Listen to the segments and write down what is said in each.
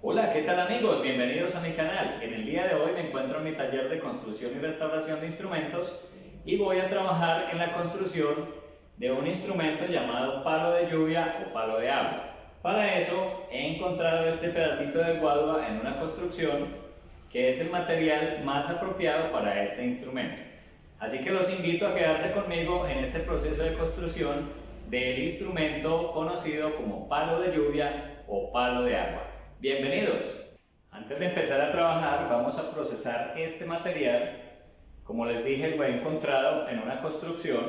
Hola, ¿qué tal amigos? Bienvenidos a mi canal. En el día de hoy me encuentro en mi taller de construcción y restauración de instrumentos y voy a trabajar en la construcción de un instrumento llamado palo de lluvia o palo de agua. Para eso he encontrado este pedacito de guadua en una construcción que es el material más apropiado para este instrumento. Así que los invito a quedarse conmigo en este proceso de construcción del instrumento conocido como palo de lluvia o palo de agua. Bienvenidos. Antes de empezar a trabajar vamos a procesar este material. Como les dije, lo he encontrado en una construcción.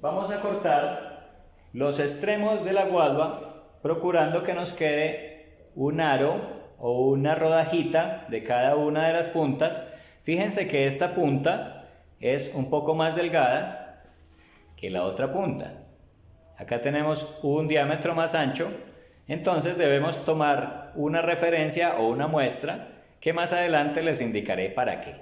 Vamos a cortar los extremos de la guadua procurando que nos quede un aro o una rodajita de cada una de las puntas. Fíjense que esta punta es un poco más delgada que la otra punta. Acá tenemos un diámetro más ancho, entonces debemos tomar una referencia o una muestra que más adelante les indicaré para qué.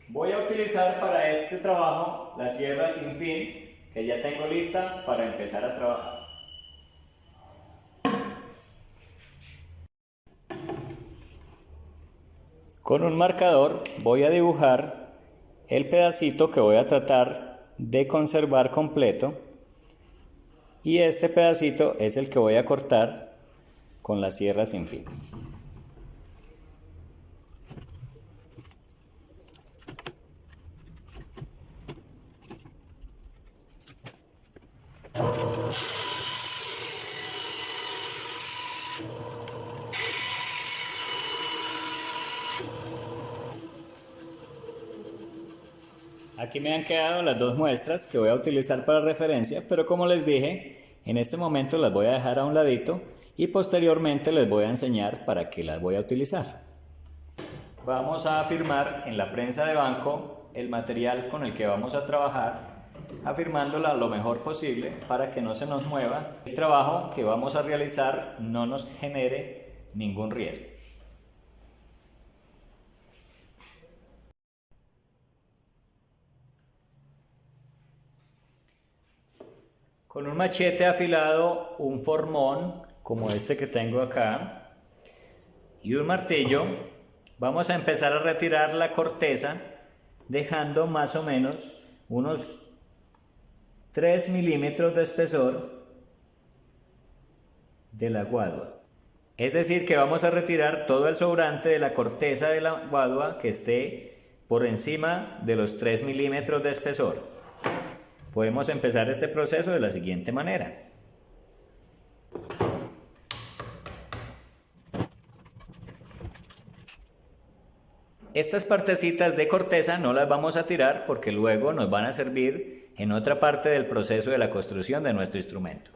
Voy a utilizar para este trabajo la sierra sin fin que ya tengo lista para empezar a trabajar. Con un marcador voy a dibujar el pedacito que voy a tratar de conservar completo y este pedacito es el que voy a cortar con la sierra sin fin. Aquí me han quedado las dos muestras que voy a utilizar para referencia, pero como les dije, en este momento las voy a dejar a un ladito y posteriormente les voy a enseñar para qué las voy a utilizar. Vamos a afirmar en la prensa de banco el material con el que vamos a trabajar, afirmándola lo mejor posible para que no se nos mueva. El trabajo que vamos a realizar no nos genere ningún riesgo. Con un machete afilado, un formón como este que tengo acá y un martillo, vamos a empezar a retirar la corteza dejando más o menos unos 3 milímetros de espesor de la guadua. Es decir, que vamos a retirar todo el sobrante de la corteza de la guadua que esté por encima de los 3 milímetros de espesor. Podemos empezar este proceso de la siguiente manera. Estas partecitas de corteza no las vamos a tirar porque luego nos van a servir en otra parte del proceso de la construcción de nuestro instrumento.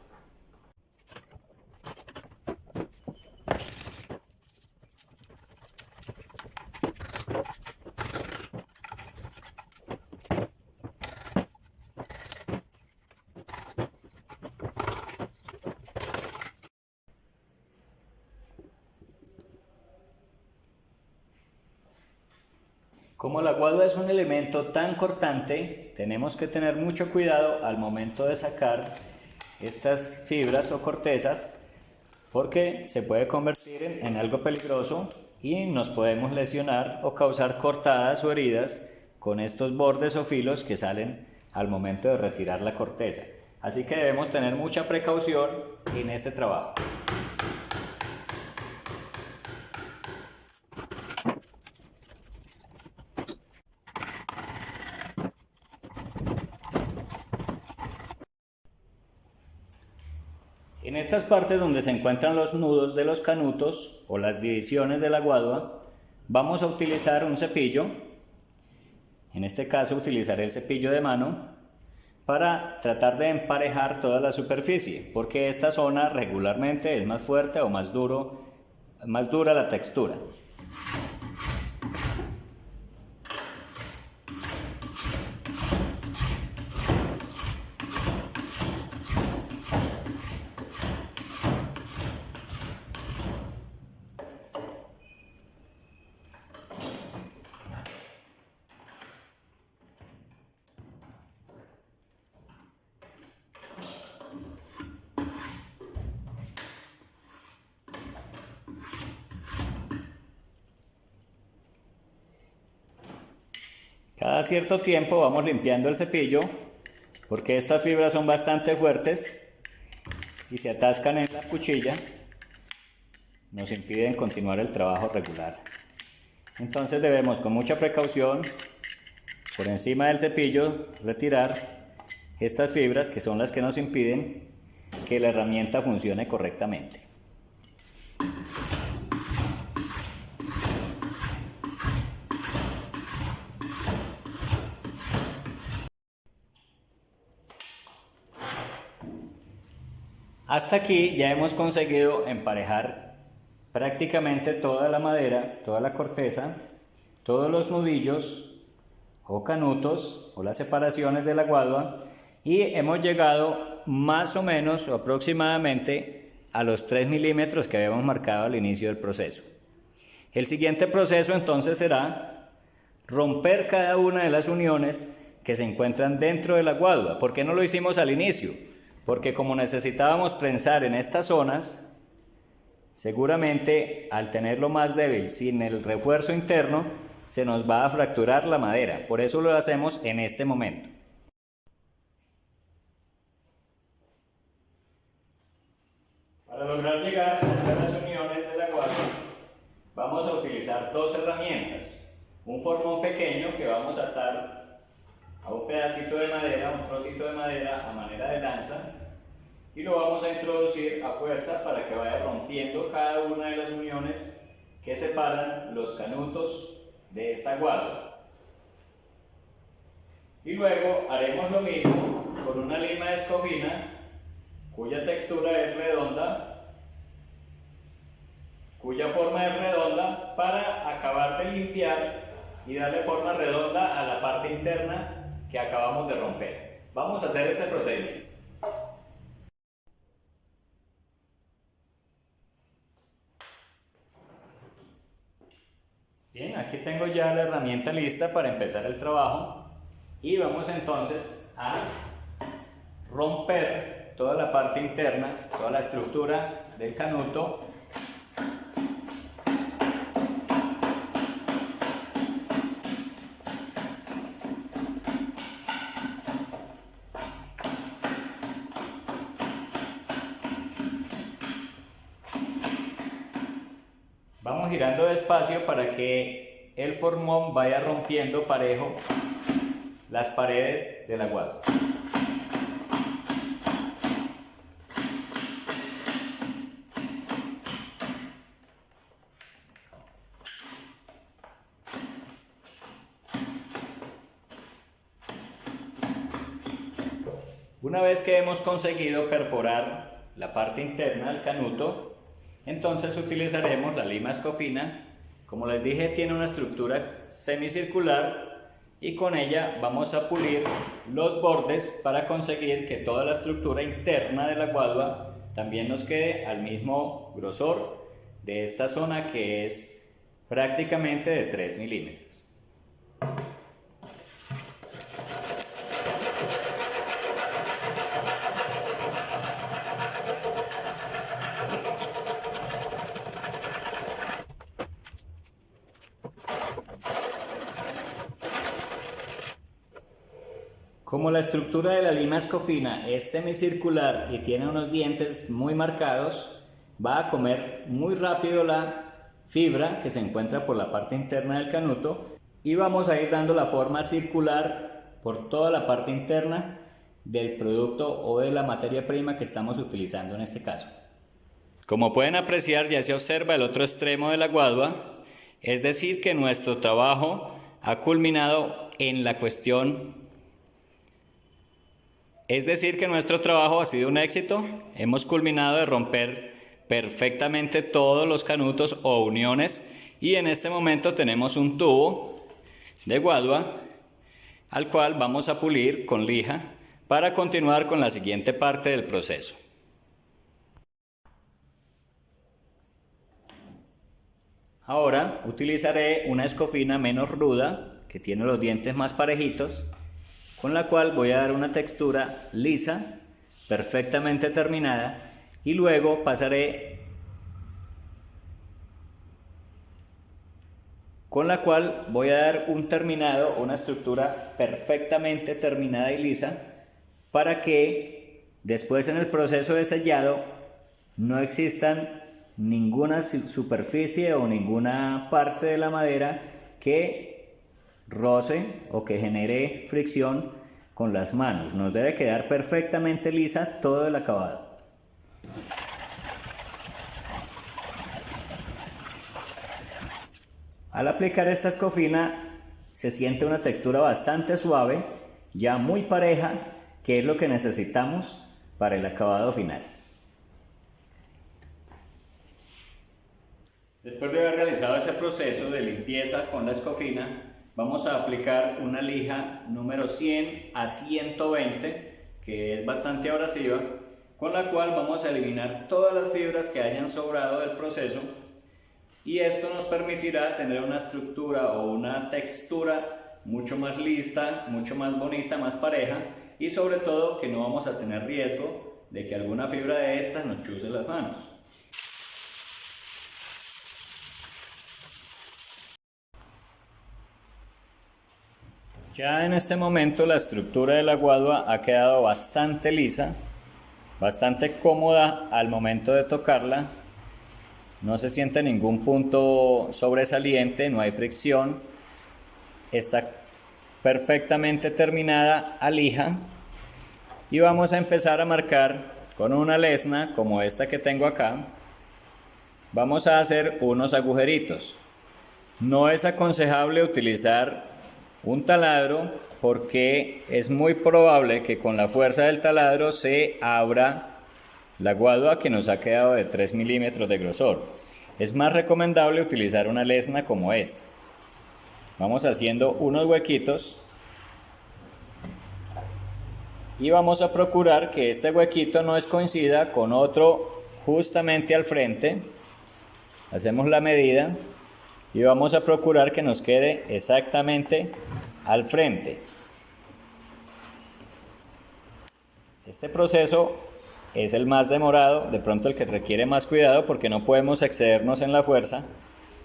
Como la guadua es un elemento tan cortante, tenemos que tener mucho cuidado al momento de sacar estas fibras o cortezas porque se puede convertir en algo peligroso y nos podemos lesionar o causar cortadas o heridas con estos bordes o filos que salen al momento de retirar la corteza. Así que debemos tener mucha precaución en este trabajo. En estas partes donde se encuentran los nudos de los canutos o las divisiones de la guadua, vamos a utilizar un cepillo. En este caso utilizaré el cepillo de mano para tratar de emparejar toda la superficie, porque esta zona regularmente es más fuerte o más dura la textura. Cada cierto tiempo vamos limpiando el cepillo porque estas fibras son bastante fuertes y se atascan en la cuchilla, nos impiden continuar el trabajo regular. Entonces debemos con mucha precaución por encima del cepillo retirar estas fibras que son las que nos impiden que la herramienta funcione correctamente. Hasta aquí ya hemos conseguido emparejar prácticamente toda la madera, toda la corteza, todos los nudillos o canutos o las separaciones de la guadua, y hemos llegado más o menos o aproximadamente a los 3 milímetros que habíamos marcado al inicio del proceso. El siguiente proceso entonces será romper cada una de las uniones que se encuentran dentro de la guadua. ¿Por qué no lo hicimos al inicio? Porque como necesitábamos prensar en estas zonas, seguramente al tenerlo más débil sin el refuerzo interno, se nos va a fracturar la madera. Por eso lo hacemos en este momento. Para lograr llegar hasta las uniones de la guadua, vamos a utilizar dos herramientas. Un formón pequeño que vamos a atar a un pedacito de madera, un trocito de madera a manera de lanza, y lo vamos a introducir a fuerza para que vaya rompiendo cada una de las uniones que separan los canutos de esta guadua. Y luego haremos lo mismo con una lima de escofina cuya textura es redonda, cuya forma es redonda, para acabar de limpiar y darle forma redonda a la parte interna que acabamos de romper. Vamos a hacer este procedimiento. Bien, aquí tengo ya la herramienta lista para empezar el trabajo y vamos entonces a romper toda la parte interna, toda la estructura del canuto. Vamos girando despacio para que el formón vaya rompiendo parejo las paredes de la guadua. Una vez que hemos conseguido perforar la parte interna del canuto, entonces utilizaremos la lima escofina. Como les dije, tiene una estructura semicircular y con ella vamos a pulir los bordes para conseguir que toda la estructura interna de la guadua también nos quede al mismo grosor de esta zona, que es prácticamente de 3 milímetros. Como la estructura de la lima escofina es semicircular y tiene unos dientes muy marcados, va a comer muy rápido la fibra que se encuentra por la parte interna del canuto, y vamos a ir dando la forma circular por toda la parte interna del producto o de la materia prima que estamos utilizando en este caso. Como pueden apreciar, ya se observa el otro extremo de la guadua, es decir que nuestro trabajo ha culminado en la cuestión. Es decir que nuestro trabajo ha sido un éxito. Hemos culminado de romper perfectamente todos los canutos o uniones, y en este momento tenemos un tubo de guadua al cual vamos a pulir con lija para continuar con la siguiente parte del proceso. Ahora utilizaré una escofina menos ruda que tiene los dientes más parejitos, con la cual voy a dar una textura lisa, perfectamente terminada, y luego con la cual voy a dar un terminado, una estructura perfectamente terminada y lisa, para que después en el proceso de sellado no existan ninguna superficie o ninguna parte de la madera que roce o que genere fricción con las manos. Nos debe quedar perfectamente lisa todo el acabado. Al aplicar esta escofina se siente una textura bastante suave, ya muy pareja, que es lo que necesitamos para el acabado final. Después de haber realizado ese proceso de limpieza con la escofina, vamos a aplicar una lija número 100 a 120, que es bastante abrasiva, con la cual vamos a eliminar todas las fibras que hayan sobrado del proceso, y esto nos permitirá tener una estructura o una textura mucho más lisa, mucho más bonita, más pareja, y sobre todo que no vamos a tener riesgo de que alguna fibra de estas nos chuce las manos. Ya en este momento la estructura de la guadua ha quedado bastante lisa, bastante cómoda al momento de tocarla. No se siente ningún punto sobresaliente, no hay fricción. Está perfectamente terminada a lija. Y vamos a empezar a marcar con una lesna como esta que tengo acá. Vamos a hacer unos agujeritos. No es aconsejable utilizar un taladro porque es muy probable que con la fuerza del taladro se abra la guadua que nos ha quedado de 3 milímetros de grosor. Es más recomendable utilizar una lesna como esta. Vamos haciendo unos huequitos y vamos a procurar que este huequito no coincida con otro justamente al frente. Hacemos la medida y vamos a procurar que nos quede exactamente al frente. Este proceso es el más demorado, de pronto el que requiere más cuidado, porque no podemos excedernos en la fuerza,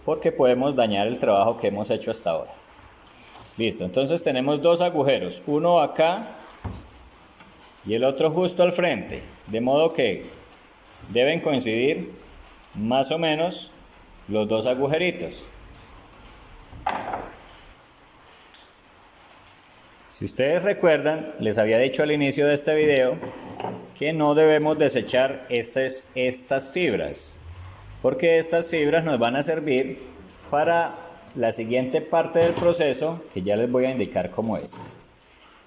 porque podemos dañar el trabajo que hemos hecho hasta ahora. Listo, entonces tenemos dos agujeros, uno acá y el otro justo al frente, de modo que deben coincidir más o menos los dos agujeritos. Si ustedes recuerdan, les había dicho al inicio de este video que no debemos desechar estas fibras, porque estas fibras nos van a servir para la siguiente parte del proceso, que ya les voy a indicar cómo es.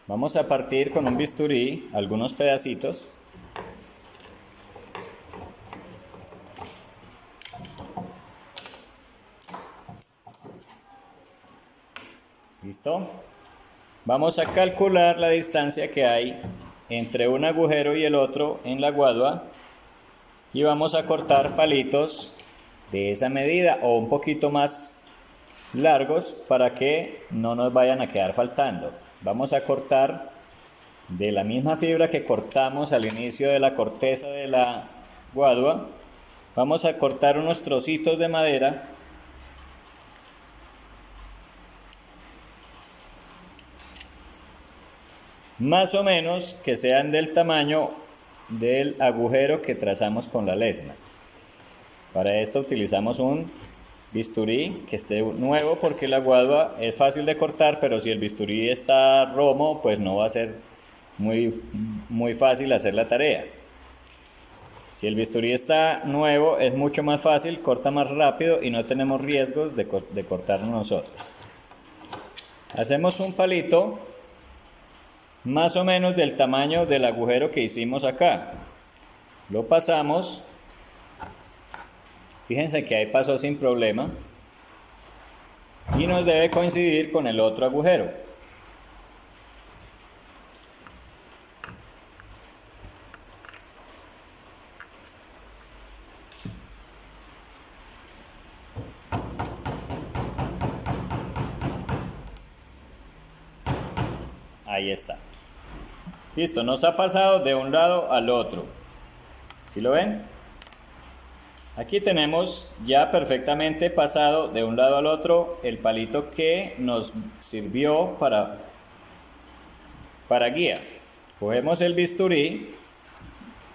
Vamos a partir con un bisturí algunos pedacitos. ¿Listo? Vamos a calcular la distancia que hay entre un agujero y el otro en la guadua y vamos a cortar palitos de esa medida o un poquito más largos para que no nos vayan a quedar faltando. Vamos a cortar de la misma fibra que cortamos al inicio de la corteza de la guadua. Vamos a cortar unos trocitos de madera más o menos que sean del tamaño del agujero que trazamos con la lesna. Para esto utilizamos un bisturí que esté nuevo, porque la guadua es fácil de cortar, pero si el bisturí está romo, pues no va a ser muy fácil hacer la tarea. Si el bisturí está nuevo, es mucho más fácil, corta más rápido y no tenemos riesgos de cortarnos nosotros. Hacemos un palito más o menos del tamaño del agujero que hicimos acá. Lo pasamos. Fíjense que ahí pasó sin problema. Y nos debe coincidir con el otro agujero. Ahí está. Listo, nos ha pasado de un lado al otro. ¿Sí lo ven? Aquí tenemos ya perfectamente pasado de un lado al otro el palito que nos sirvió para guía. Cogemos el bisturí,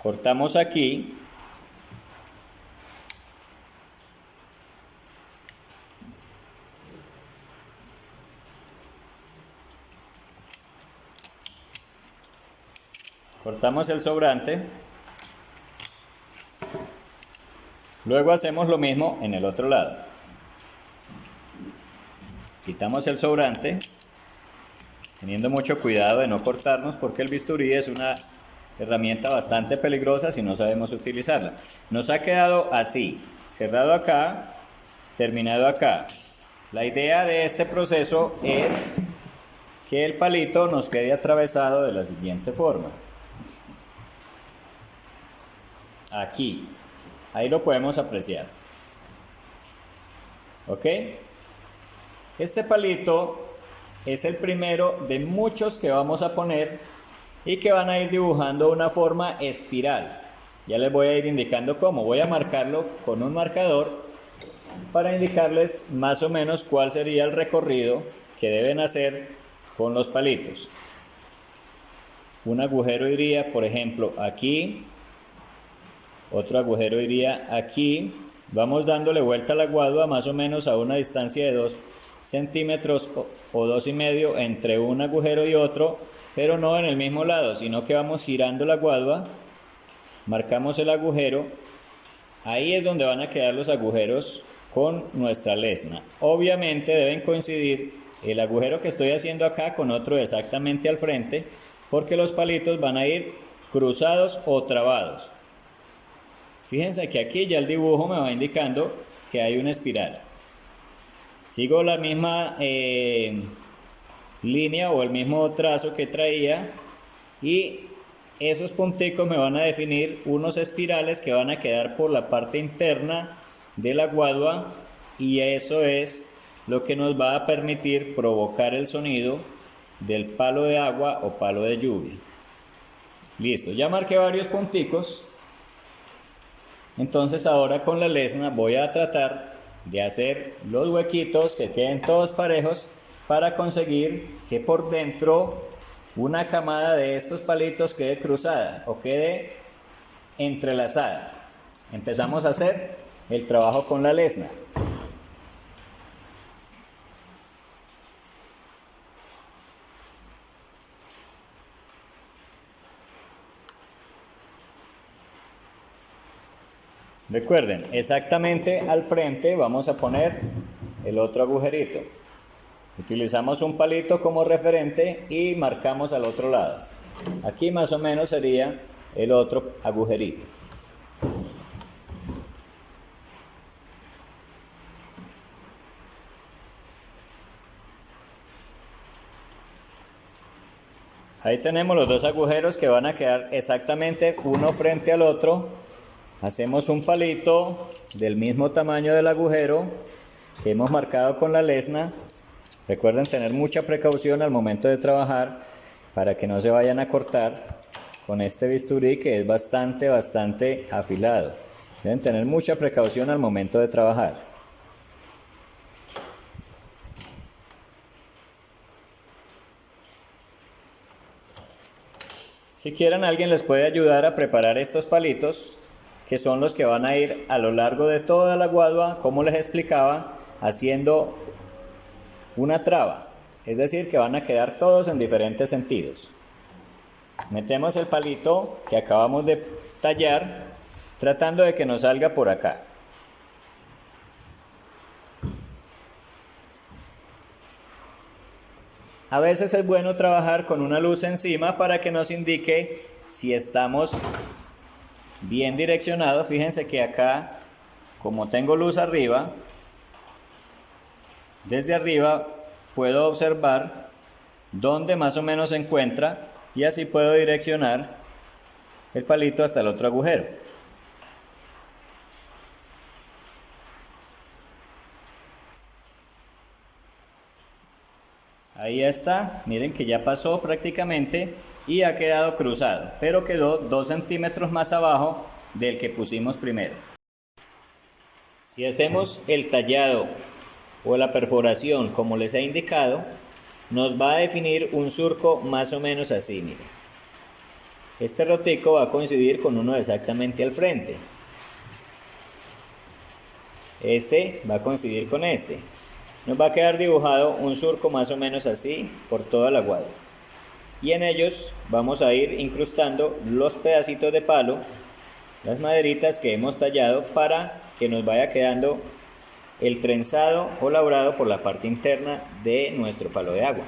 cortamos aquí. Cortamos el sobrante. Luego hacemos lo mismo en el otro lado. Quitamos el sobrante, teniendo mucho cuidado de no cortarnos porque el bisturí es una herramienta bastante peligrosa si no sabemos utilizarla. Nos ha quedado así, cerrado acá, terminado acá. La idea de este proceso es que el palito nos quede atravesado de la siguiente forma. Aquí, ahí lo podemos apreciar. ¿Ok? Este palito es el primero de muchos que vamos a poner y que van a ir dibujando una forma espiral. Ya les voy a ir indicando cómo. Voy a marcarlo con un marcador para indicarles más o menos cuál sería el recorrido que deben hacer con los palitos. Un agujero iría, por ejemplo, aquí. Otro agujero iría aquí. Vamos dándole vuelta a la guadua más o menos a una distancia de 2 centímetros o 2,5 entre un agujero y otro, pero no en el mismo lado, sino que vamos girando la guadua, marcamos el agujero. Ahí es donde van a quedar los agujeros con nuestra lesna. Obviamente deben coincidir el agujero que estoy haciendo acá con otro exactamente al frente, porque los palitos van a ir cruzados o trabados. Fíjense que aquí ya el dibujo me va indicando que hay una espiral. Sigo la misma línea o el mismo trazo que traía y esos punticos me van a definir unos espirales que van a quedar por la parte interna de la guadua, y eso es lo que nos va a permitir provocar el sonido del palo de agua o palo de lluvia. Listo, ya marqué varios punticos. Entonces ahora con la lesna voy a tratar de hacer los huequitos que queden todos parejos para conseguir que por dentro una camada de estos palitos quede cruzada o quede entrelazada. Empezamos a hacer el trabajo con la lesna. Recuerden, exactamente al frente vamos a poner el otro agujerito. Utilizamos un palito como referente y marcamos al otro lado. Aquí más o menos sería el otro agujerito. Ahí tenemos los dos agujeros que van a quedar exactamente uno frente al otro. Hacemos un palito del mismo tamaño del agujero que hemos marcado con la lesna. Recuerden tener mucha precaución al momento de trabajar para que no se vayan a cortar con este bisturí, que es bastante afilado. Deben tener mucha precaución al momento de trabajar. Si quieren, alguien les puede ayudar a preparar estos palitos, que son los que van a ir a lo largo de toda la guadua, como les explicaba, haciendo una traba. Es decir, que van a quedar todos en diferentes sentidos. Metemos el palito que acabamos de tallar, tratando de que nos salga por acá. A veces es bueno trabajar con una luz encima para que nos indique si estamos bien direccionados. Fíjense que acá, como tengo luz arriba, desde arriba puedo observar dónde más o menos se encuentra y así puedo direccionar el palito hasta el otro agujero. Ahí está, miren que ya pasó prácticamente y ha quedado cruzado, pero quedó 2 centímetros más abajo del que pusimos primero. Si hacemos el tallado o la perforación como les he indicado, nos va a definir un surco más o menos así, miren. Este rotico va a coincidir con uno exactamente al frente. Este va a coincidir con este. Nos va a quedar dibujado un surco más o menos así por toda la guadua. Y en ellos vamos a ir incrustando los pedacitos de palo, las maderitas que hemos tallado, para que nos vaya quedando el trenzado o labrado por la parte interna de nuestro palo de agua.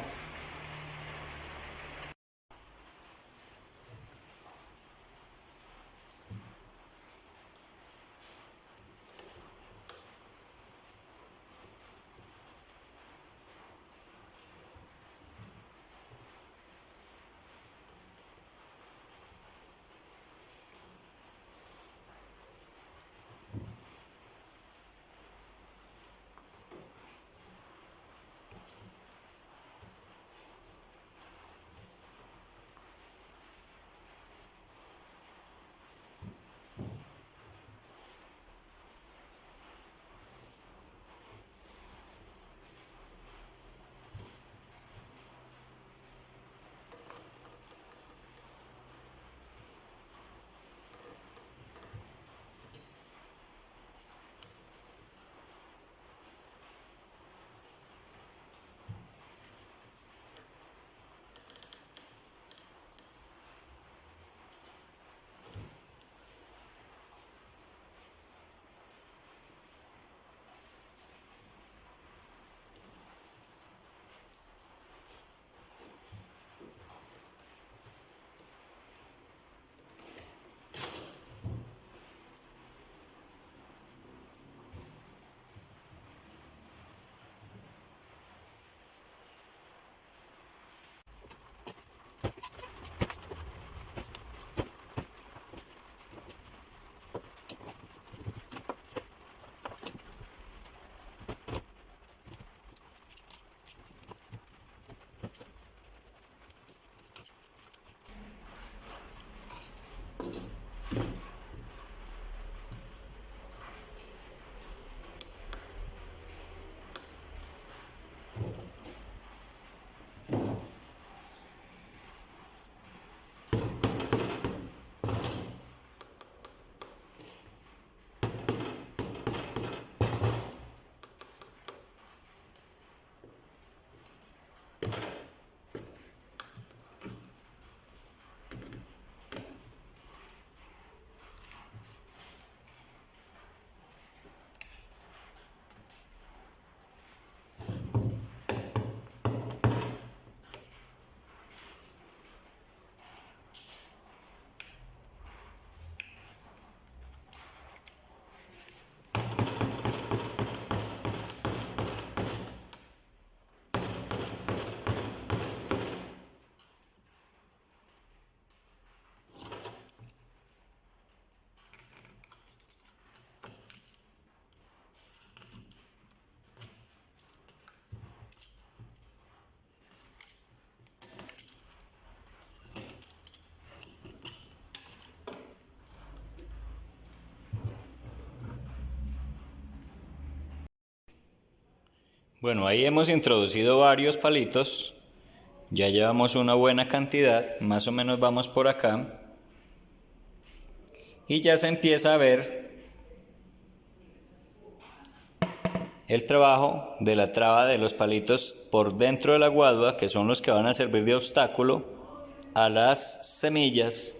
Bueno, ahí hemos introducido varios palitos, ya llevamos una buena cantidad, más o menos vamos por acá, y ya se empieza a ver el trabajo de la traba de los palitos por dentro de la guadua, que son los que van a servir de obstáculo a las semillas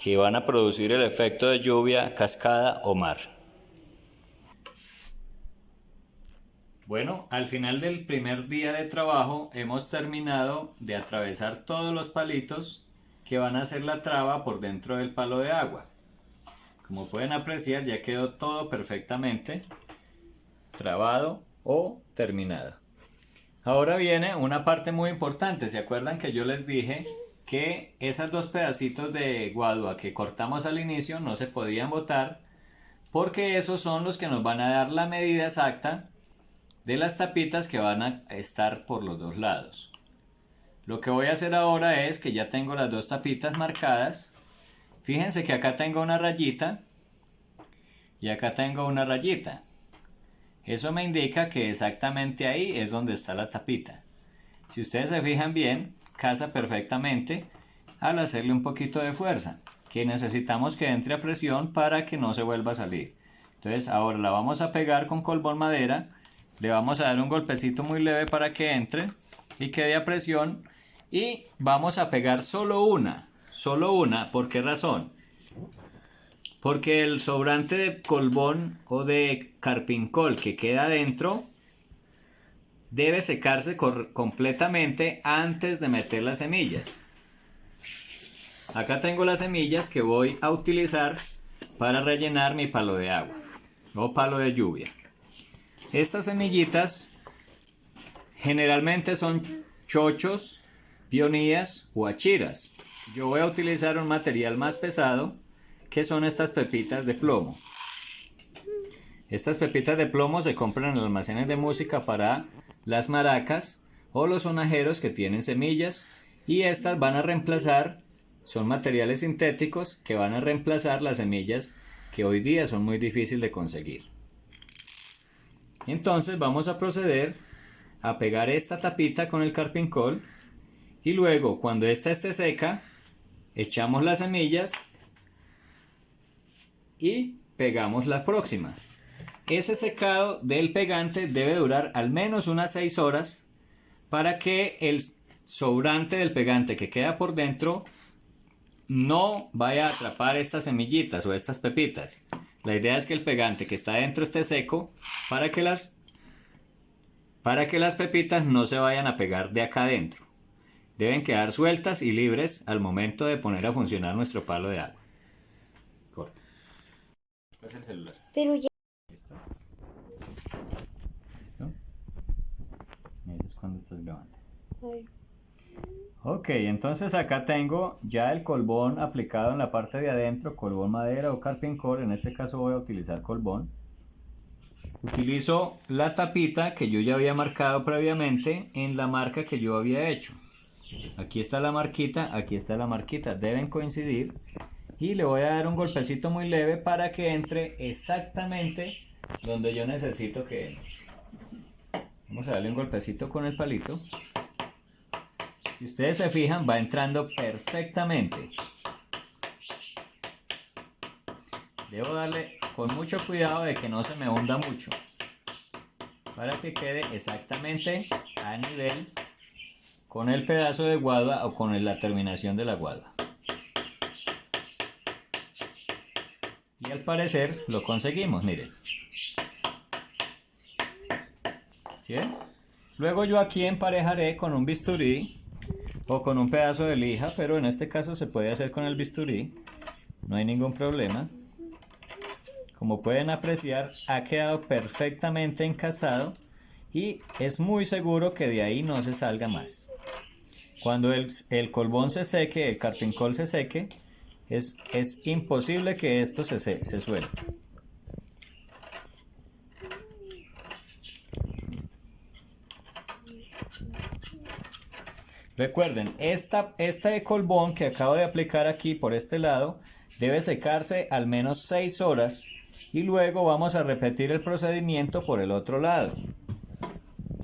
que van a producir el efecto de lluvia, cascada o mar. Bueno, al final del primer día de trabajo hemos terminado de atravesar todos los palitos que van a hacer la traba por dentro del palo de agua. Como pueden apreciar, ya quedó todo perfectamente trabado o terminado. Ahora viene una parte muy importante. ¿Se acuerdan que yo les dije que esos dos pedacitos de guadua que cortamos al inicio no se podían botar, porque esos son los que nos van a dar la medida exacta de las tapitas que van a estar por los dos lados? Lo que voy a hacer ahora es que ya tengo las dos tapitas marcadas. Fíjense que acá tengo una rayita y acá tengo una rayita. Eso me indica que exactamente ahí es donde está la tapita. Si ustedes se fijan bien, casa perfectamente al hacerle un poquito de fuerza, que necesitamos que entre a presión para que no se vuelva a salir. Entonces ahora la vamos a pegar con colbón madera, le vamos a dar un golpecito muy leve para que entre y quede a presión, y vamos a pegar solo una. ¿Por qué razón? Porque el sobrante de colbón o de carpincol que queda adentro debe secarse completamente antes de meter las semillas. Acá tengo las semillas que voy a utilizar para rellenar mi palo de agua o palo de lluvia. Estas semillitas generalmente son chochos, pionías o achiras. Yo voy a utilizar un material más pesado, que son estas pepitas de plomo. Estas pepitas de plomo se compran en almacenes de música para las maracas o los sonajeros que tienen semillas, y estas van a reemplazar, son materiales sintéticos que van a reemplazar las semillas que hoy día son muy difíciles de conseguir. Entonces vamos a proceder a pegar esta tapita con el carpincol, y luego cuando esta esté seca echamos las semillas y pegamos la próxima. Ese secado del pegante debe durar al menos unas 6 horas para que el sobrante del pegante que queda por dentro no vaya a atrapar estas semillitas o estas pepitas. La idea es que el pegante que está dentro esté seco para que las pepitas no se vayan a pegar de acá adentro. Deben quedar sueltas y libres al momento de poner a funcionar nuestro palo de agua. Corta. Es el celular. Pero ya. ¿Listo? ¿Listo? Me dices cuando estás grabando. Ay. Ok, entonces acá tengo ya el colbón aplicado en la parte de adentro, colbón madera o carpincol. En este caso voy a utilizar colbón. Utilizo la tapita que yo ya había marcado previamente en la marca que yo había hecho. Aquí está la marquita, aquí está la marquita, deben coincidir, y le voy a dar un golpecito muy leve para que entre exactamente donde yo necesito que entre. Vamos a darle un golpecito con el palito. Si ustedes se fijan, va entrando perfectamente. Debo darle con mucho cuidado de que no se me hunda mucho, para que quede exactamente a nivel con el pedazo de guadua o con la terminación de la guadua. Y al parecer lo conseguimos, miren. ¿Sí ven? Luego yo aquí emparejaré con un bisturí o con un pedazo de lija, pero en este caso se puede hacer con el bisturí, no hay ningún problema. Como pueden apreciar, ha quedado perfectamente encasado y es muy seguro que de ahí no se salga más. Cuando el colbón se seque, el carpincol se seque, es imposible que esto se suelte. Listo. Recuerden, este colbón que acabo de aplicar aquí por este lado debe secarse al menos 6 horas, y luego vamos a repetir el procedimiento por el otro lado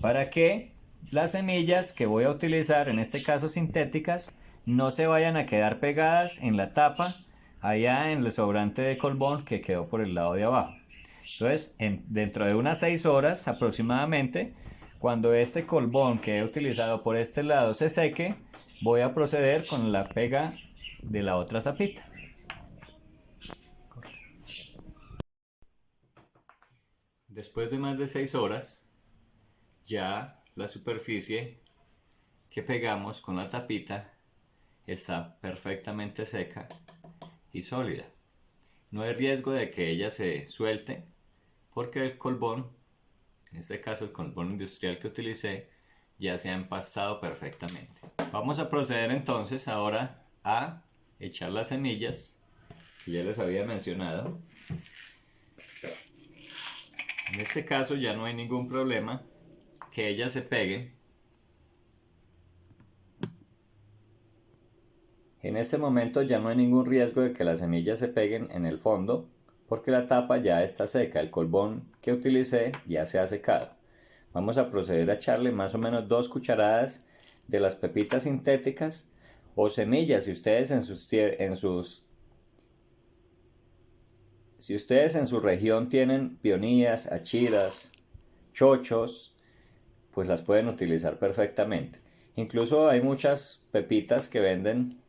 para que las semillas que voy a utilizar, en este caso sintéticas, no se vayan a quedar pegadas en la tapa allá en el sobrante de colbón que quedó por el lado de abajo. Entonces, dentro de unas 6 horas aproximadamente, cuando este colbón que he utilizado por este lado se seque, voy a proceder con la pega de la otra tapita. Después de más de 6 horas, ya la superficie que pegamos con la tapita está perfectamente seca y sólida. No hay riesgo de que ella se suelte, porque el colbón, en este caso el colbón industrial que utilicé, ya se ha empastado perfectamente. Vamos a proceder entonces ahora a echar las semillas que ya les había mencionado. En este caso ya no hay ningún problema que ellas se peguen. En este momento ya no hay ningún riesgo de que las semillas se peguen en el fondo porque la tapa ya está seca, el colbón que utilicé ya se ha secado. Vamos a proceder a echarle más o menos 2 cucharadas de las pepitas sintéticas o semillas si ustedes en su región tienen pionías, achiras, chochos, pues las pueden utilizar perfectamente. Incluso hay muchas pepitas que venden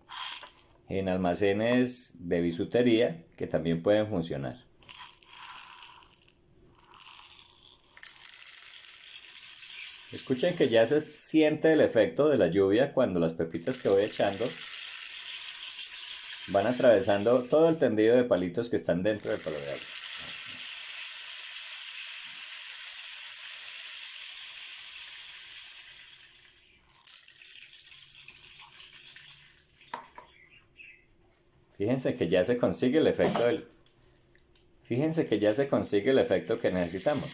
en almacenes de bisutería que también pueden funcionar. Escuchen que ya se siente el efecto de la lluvia cuando las pepitas que voy echando van atravesando todo el tendido de palitos que están dentro del palo de agua. Fíjense que ya se consigue el efecto que necesitamos.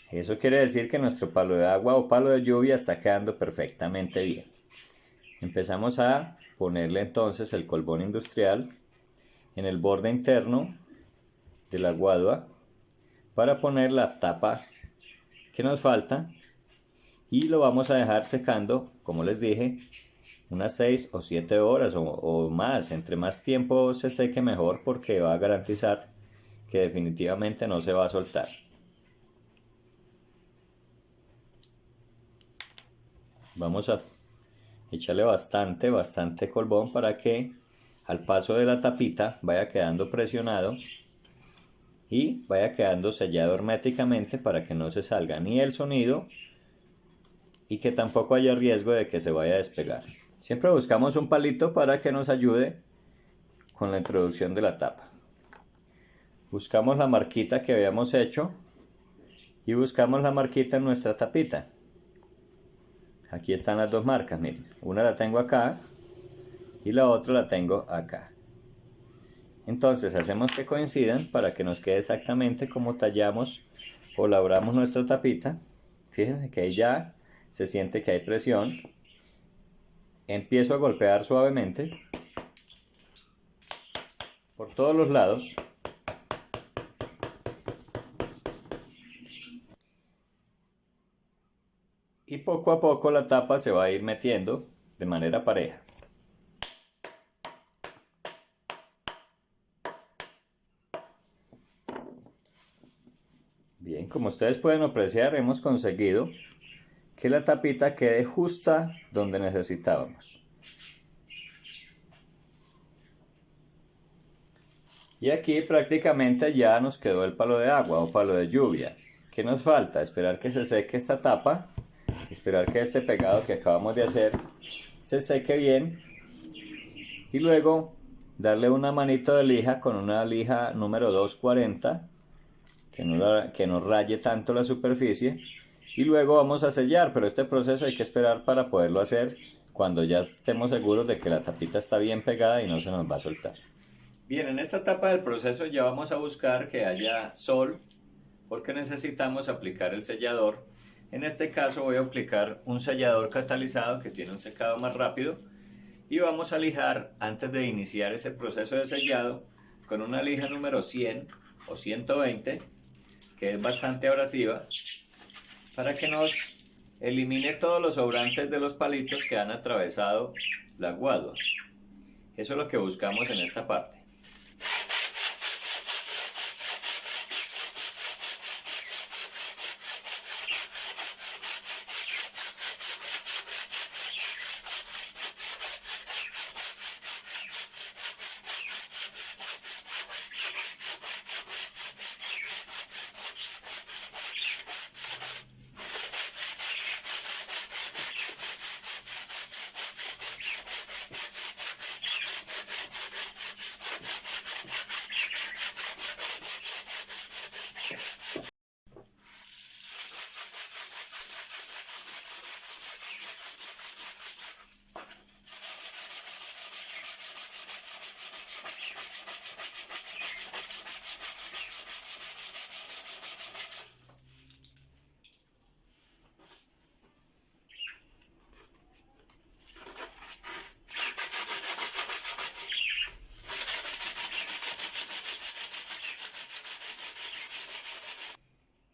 Eso quiere decir que nuestro palo de agua o palo de lluvia está quedando perfectamente bien. Empezamos a ponerle entonces el colbón industrial en el borde interno de la guadua para poner la tapa que nos falta y lo vamos a dejar secando, como les dije, unas 6 o 7 horas o más. Entre más tiempo se seque mejor, porque va a garantizar que definitivamente no se va a soltar. Vamos a echarle bastante colbón para que al paso de la tapita vaya quedando presionado y vaya quedando sellado herméticamente para que no se salga ni el sonido y que tampoco haya riesgo de que se vaya a despegar. Siempre buscamos un palito para que nos ayude con la introducción de la tapa. Buscamos la marquita que habíamos hecho y buscamos la marquita en nuestra tapita. Aquí están las dos marcas, miren. Una la tengo acá y la otra la tengo acá. Entonces hacemos que coincidan para que nos quede exactamente como tallamos o labramos nuestra tapita. Fíjense que ahí ya se siente que hay presión. Empiezo a golpear suavemente por todos los lados. Y poco a poco la tapa se va a ir metiendo de manera pareja. Bien, como ustedes pueden apreciar, hemos conseguido que la tapita quede justa donde necesitábamos. Y aquí prácticamente ya nos quedó el palo de agua o palo de lluvia. ¿Qué nos falta? Esperar que se seque esta tapa, esperar que este pegado que acabamos de hacer se seque bien y luego darle una manito de lija con una lija número 240 que no raye tanto la superficie y luego vamos a sellar, pero este proceso hay que esperar para poderlo hacer cuando ya estemos seguros de que la tapita está bien pegada y no se nos va a soltar. Bien, en esta etapa del proceso ya vamos a buscar que haya sol porque necesitamos aplicar el sellador. En este caso voy a aplicar un sellador catalizado que tiene un secado más rápido y vamos a lijar antes de iniciar ese proceso de sellado con una lija número 100 o 120 que es bastante abrasiva para que nos elimine todos los sobrantes de los palitos que han atravesado la guadua. Eso es lo que buscamos en esta parte.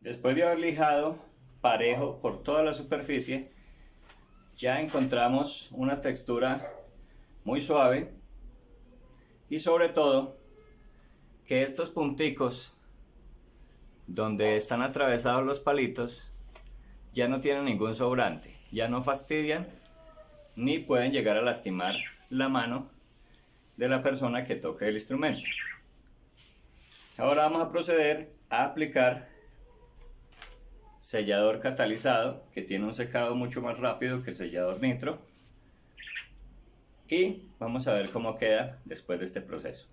Después de haber lijado parejo por toda la superficie, ya encontramos una textura muy suave y sobre todo que estos punticos donde están atravesados los palitos ya no tienen ningún sobrante, ya no fastidian ni pueden llegar a lastimar la mano de la persona que toque el instrumento. Ahora vamos a proceder a aplicar sellador catalizado, que tiene un secado mucho más rápido que el sellador nitro, y vamos a ver cómo queda después de este proceso.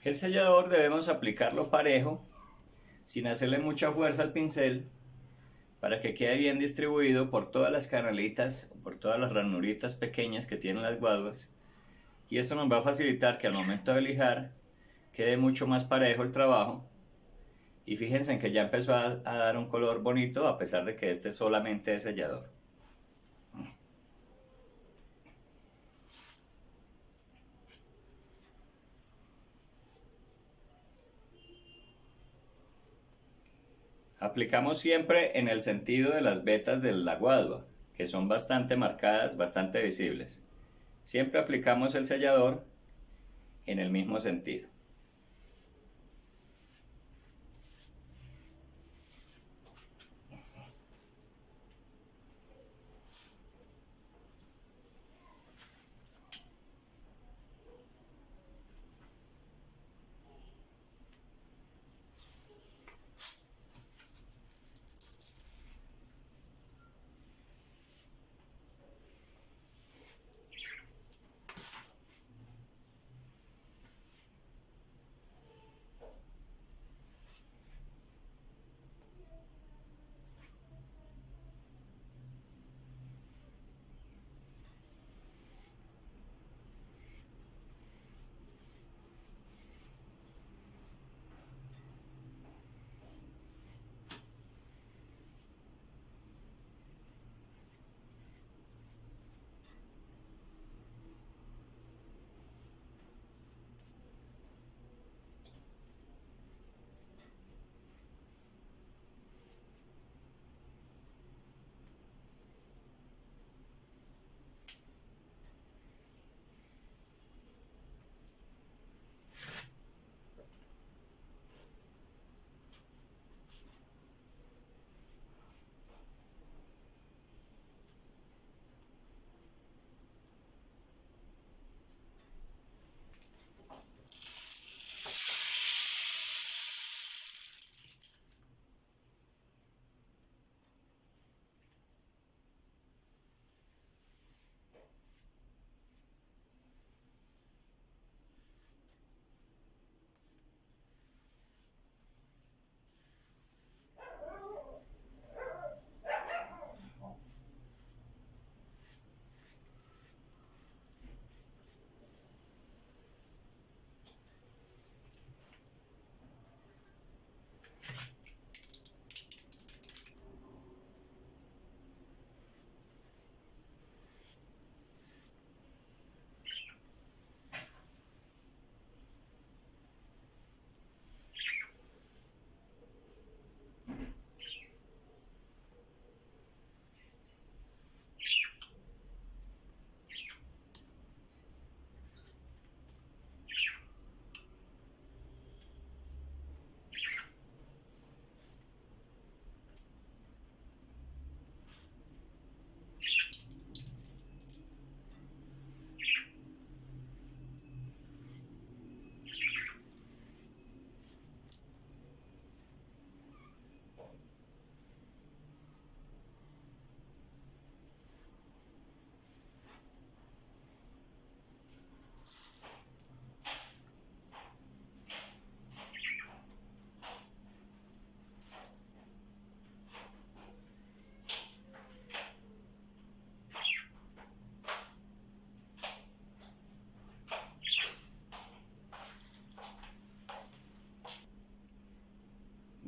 El sellador debemos aplicarlo parejo, sin hacerle mucha fuerza al pincel, para que quede bien distribuido por todas las canalitas o por todas las ranuritas pequeñas que tienen las guaduas, y esto nos va a facilitar que al momento de lijar quede mucho más parejo el trabajo. Y fíjense en que ya empezó a dar un color bonito, a pesar de que este solamente es sellador. Aplicamos siempre en el sentido de las vetas de la guadua, que son bastante marcadas, bastante visibles. Siempre aplicamos el sellador en el mismo sentido.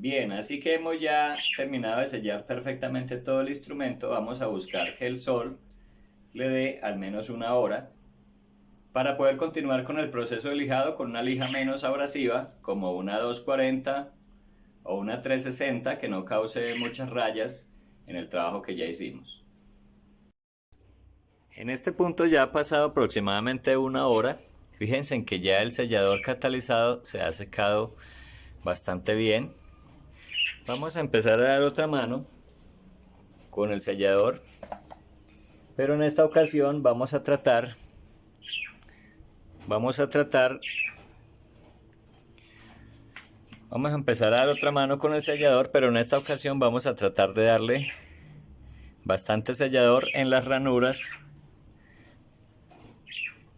Bien, así que hemos ya terminado de sellar perfectamente todo el instrumento. Vamos a buscar que el sol le dé al menos una hora para poder continuar con el proceso de lijado con una lija menos abrasiva, como una 240 o una 360, que no cause muchas rayas en el trabajo que ya hicimos. En este punto ya ha pasado aproximadamente una hora. Fíjense en que ya el sellador catalizado se ha secado bastante bien. Vamos a empezar a dar otra mano con el sellador, pero en esta ocasión vamos a empezar a dar otra mano con el sellador, pero en esta ocasión vamos a tratar de darle bastante sellador en las ranuras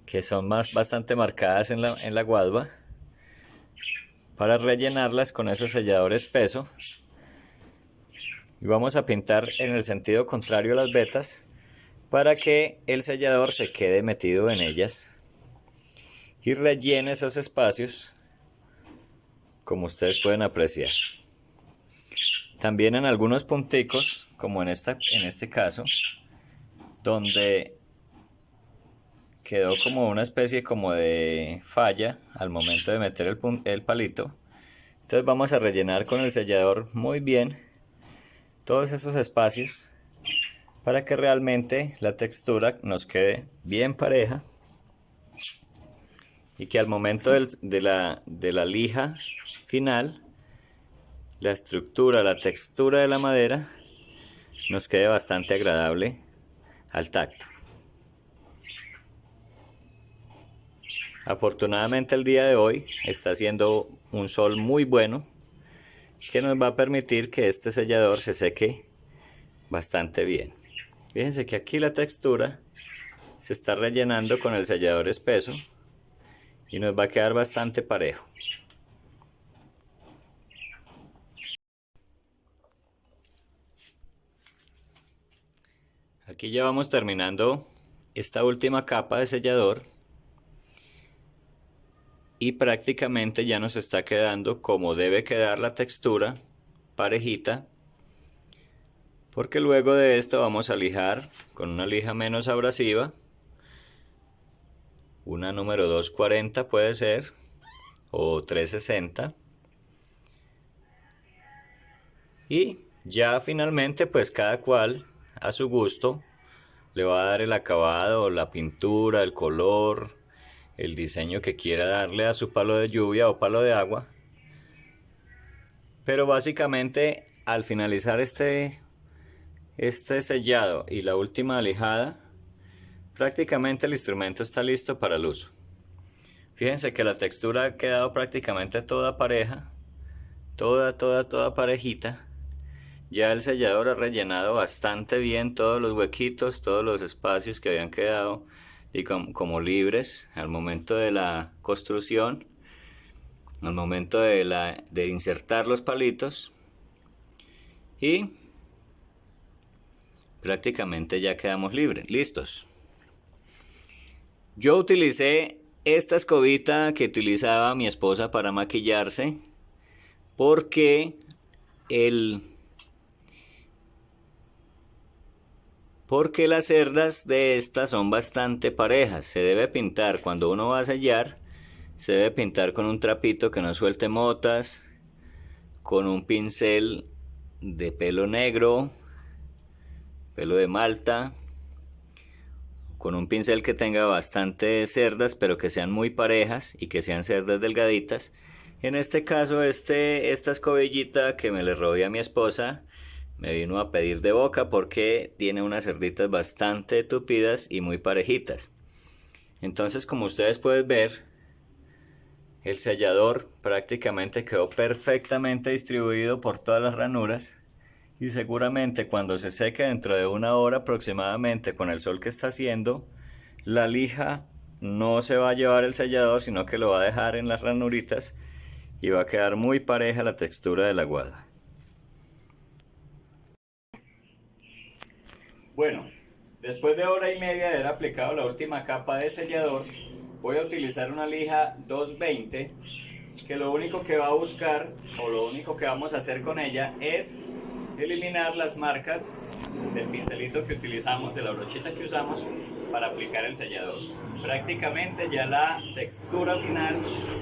que son bastante marcadas en la guadua, para rellenarlas con ese sellador espeso. Y vamos a pintar en el sentido contrario a las vetas para que el sellador se quede metido en ellas y rellene esos espacios, como ustedes pueden apreciar. También en algunos punticos, como en este caso, donde quedó como una especie como de falla al momento de meter el palito. Entonces vamos a rellenar con el sellador muy bien todos esos espacios para que realmente la textura nos quede bien pareja y que al momento de la lija final, la estructura, la textura de la madera nos quede bastante agradable al tacto. Afortunadamente el día de hoy está haciendo un sol muy bueno que nos va a permitir que este sellador se seque bastante bien. Fíjense que aquí la textura se está rellenando con el sellador espeso y nos va a quedar bastante parejo. Aquí ya vamos terminando esta última capa de sellador y prácticamente ya nos está quedando como debe quedar la textura, parejita, porque luego de esto vamos a lijar con una lija menos abrasiva, una número 240 puede ser, o 360, y ya finalmente pues cada cual a su gusto le va a dar el acabado, la pintura, el color, el diseño que quiera darle a su palo de lluvia o palo de agua. Pero básicamente al finalizar este sellado y la última lijada, prácticamente el instrumento está listo para el uso. Fíjense que la textura ha quedado prácticamente toda pareja, toda parejita. Ya el sellador ha rellenado bastante bien todos los huequitos, todos los espacios que habían quedado y como libres al momento de la construcción, al momento de insertar los palitos, y prácticamente ya quedamos listos. Yo utilicé esta escobita que utilizaba mi esposa para maquillarse porque las cerdas de estas son bastante parejas. Se debe pintar cuando uno va a sellar, se debe pintar con un trapito que no suelte motas, con un pincel de pelo negro, pelo de malta, con un pincel que tenga bastantes cerdas pero que sean muy parejas y que sean cerdas delgaditas. En este caso esta escobillita que me le robé a mi esposa me vino a pedir de boca porque tiene unas cerditas bastante tupidas y muy parejitas. Entonces, como ustedes pueden ver, el sellador prácticamente quedó perfectamente distribuido por todas las ranuras, y seguramente cuando se seque dentro de una hora aproximadamente con el sol que está haciendo, la lija no se va a llevar el sellador, sino que lo va a dejar en las ranuritas y va a quedar muy pareja la textura de la guada. Bueno, después de hora y media de haber aplicado la última capa de sellador, voy a utilizar una lija 220 que lo único que va a buscar o lo único que vamos a hacer con ella es eliminar las marcas del pincelito que utilizamos, de la brochita que usamos para aplicar el sellador. Prácticamente ya la textura final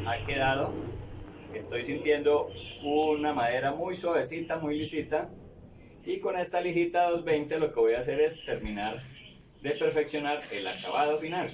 ha quedado. Estoy sintiendo una madera muy suavecita, muy lisita, y con esta lijita 220 lo que voy a hacer es terminar de perfeccionar el acabado final.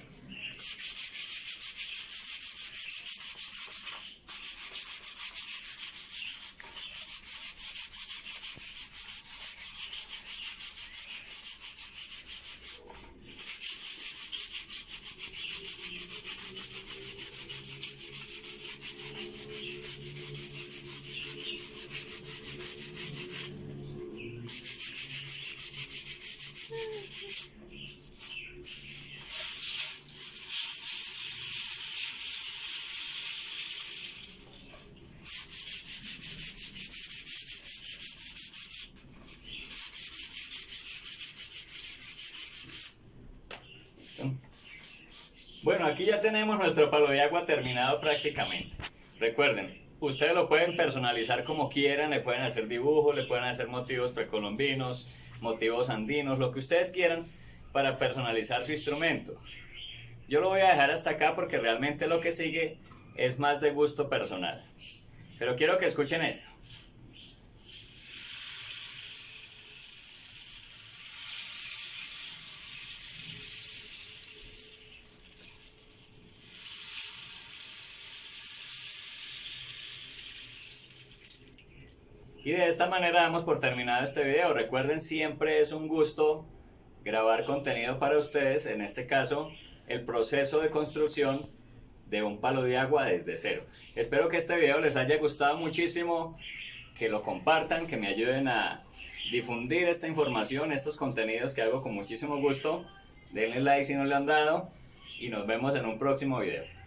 Bueno, aquí ya tenemos nuestro palo de agua terminado prácticamente. Recuerden, ustedes lo pueden personalizar como quieran, le pueden hacer dibujos, le pueden hacer motivos precolombinos, motivos andinos, lo que ustedes quieran para personalizar su instrumento. Yo lo voy a dejar hasta acá porque realmente lo que sigue es más de gusto personal. Pero quiero que escuchen esto. Y de esta manera damos por terminado este video. Recuerden, siempre es un gusto grabar contenido para ustedes, en este caso el proceso de construcción de un palo de agua desde cero. Espero que este video les haya gustado muchísimo, que lo compartan, que me ayuden a difundir esta información, estos contenidos que hago con muchísimo gusto. Denle like si no le han dado y nos vemos en un próximo video.